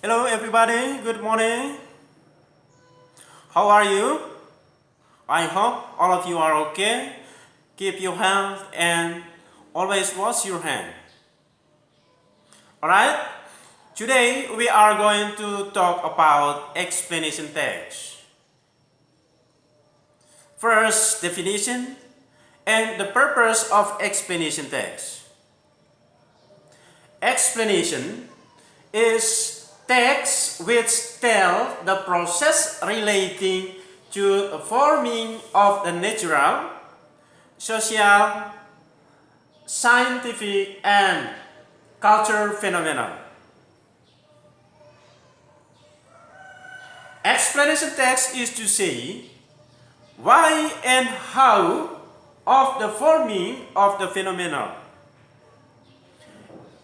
Hello everybody, good morning. How are you? I hope all of you are okay. Keep your health and always wash your hand. Alright, today we are going to talk about explanation text. First, definition and the purpose of explanation text. Explanation is text which tell the process relating to the forming of the natural, social, scientific, and cultural phenomena. Explanation text is to say why and how of the forming of the phenomena.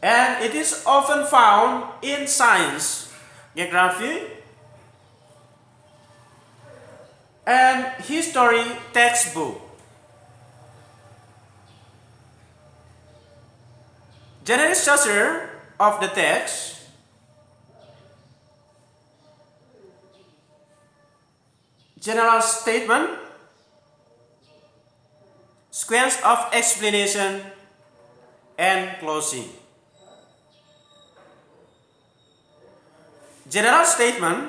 And it is often found in science, geography, and history textbook. Generic structure of the text. General statement. Sequence of explanation and closing. General statement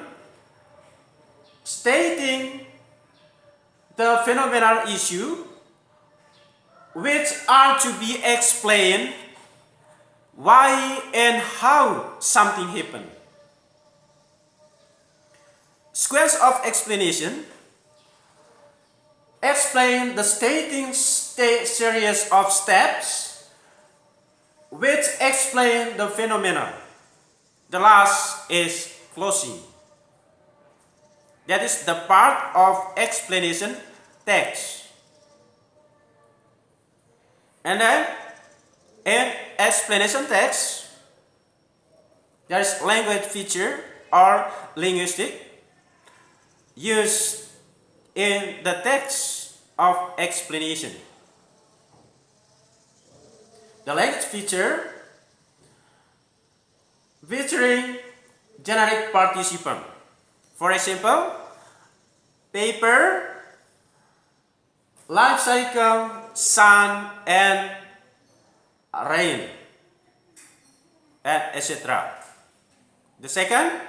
stating the phenomenal issue which are to be explained why and how something happened. Sequence of explanation explain the stating series of steps which explain the phenomena. The last is closing. That is the part of explanation text. And then in explanation text, there is language feature or linguistic used in the text of explanation. The language feature featuring generic participant. For example, paper, life cycle, sun, and rain, and etc. The second,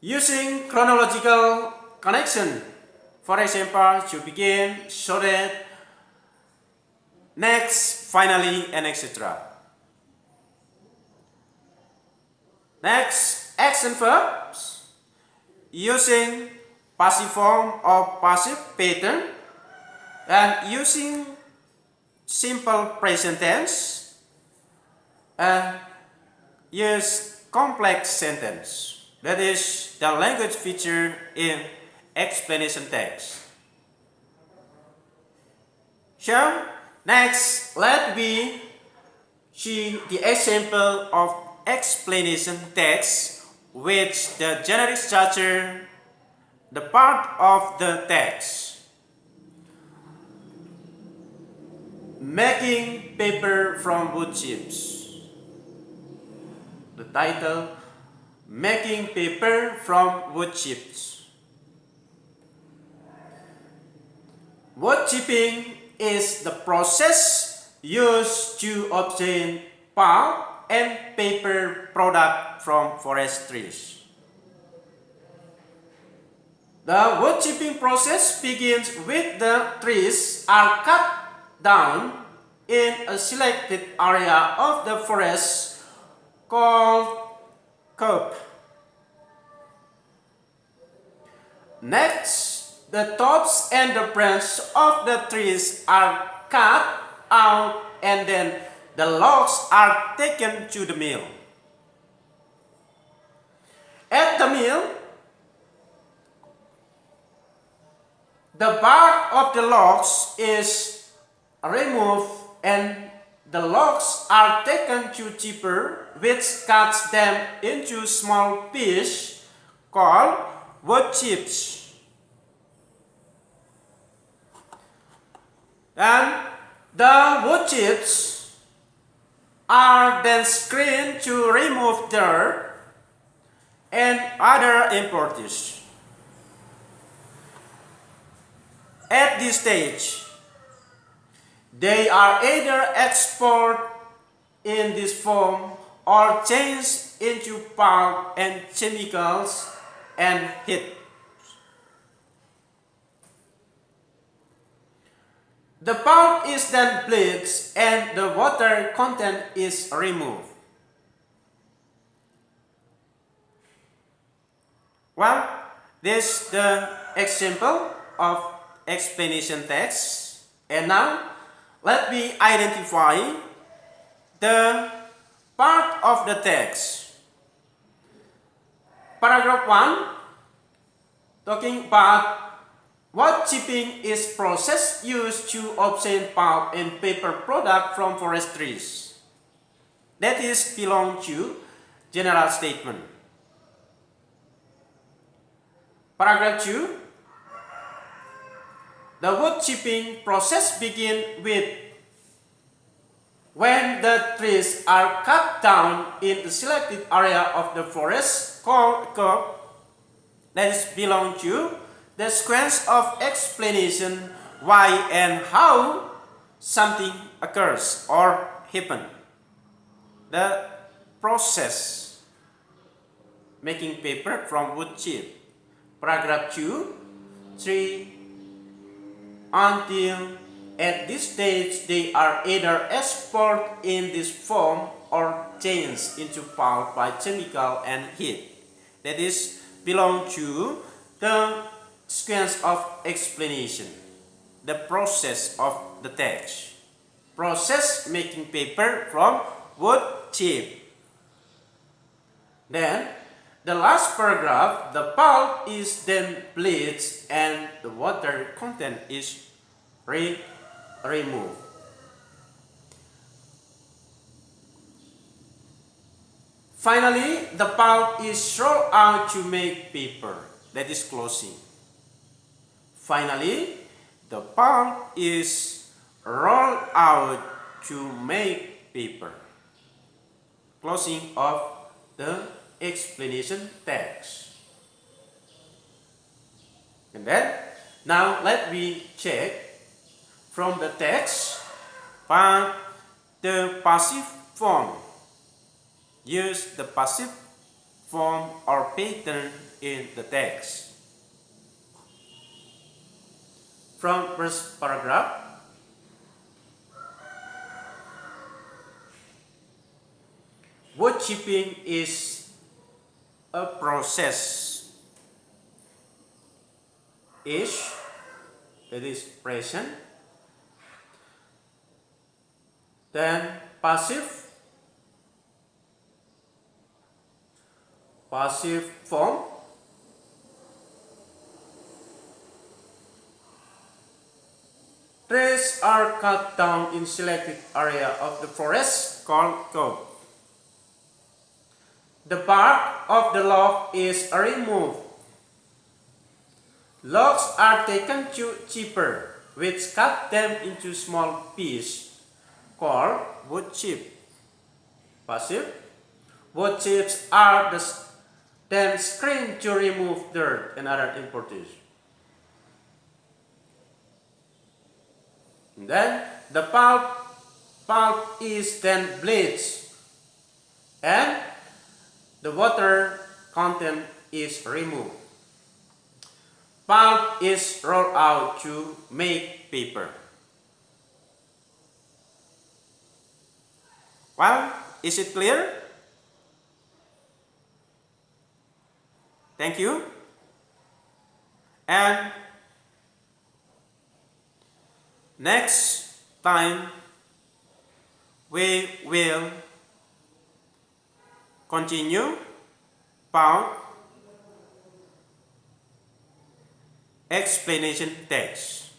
using chronological connection. For example, to begin, so that, next, finally, and etc. Next, action verbs using passive form or passive pattern and using simple present tense and use complex sentence. That is the language feature in explanation text. So, next, let me see the example of explanation text which the generic structure, the part of the text. Making paper from wood chips. The title, Making paper from wood chips. Wood chipping is the process used to obtain pulp and paper product from forest trees. The wood chipping process begins with the trees are cut down in a selected area of the forest called copse. Next, the tops and the branches of the trees are cut out and then the logs are taken to the mill. At the mill, the bark of the logs is removed and the logs are taken to chipper, which cuts them into small pieces called wood chips. And the wood chips are then screened to remove dirt and other importers. At this stage, they are either exported in this form or changed into pulp and chemicals and heat. The pulp is then bleached and the water content is removed. Well, this is the example of explanation text. And now, let me identify the part of the text. Paragraph 1, talking about what chipping is process used to obtain pulp and paper product from forest trees. That is belong to general statement. Paragraph 2, the wood chipping process begins with when the trees are cut down in a selected area of the forest called curve. That is belong to the sequence of explanation why and how something occurs or happen. The process making paper from wood chip. Paragraph 2, 3, until at this stage they are either exported in this form or changed into pulp by chemical and heat. That is belong to the sequence of explanation, the process of the text. Process making paper from wood chip. Then the last paragraph, the pulp is then bleached and the water content is removed. Finally, the pulp is rolled out to make paper. That is closing. Finally, the pulp is rolled out to make paper. Closing of the explanation text. And then, now let me check from the text part the passive form. Use the passive form or pattern in the text. From first paragraph, wood chipping is a process. Is, that is present. Then passive form. Trees are cut down in selected area of the forest called curve. The bark of the log is removed. Logs are taken to chipper, which cut them into small pieces, called wood chip. Passive. Wood chips are then screened to remove dirt and other impurities. Then the pulp is then bleached and the water content is removed. Pulp is rolled out to make paper. Well, is it clear? Thank you. And next time we will continue about explanation text.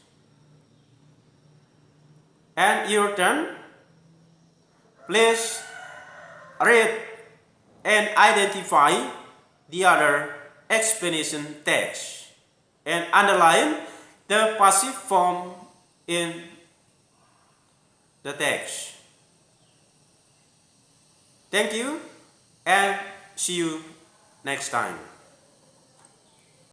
And your turn, please read and identify the other explanation text and underline the passive form in the text. Thank you and see you next time.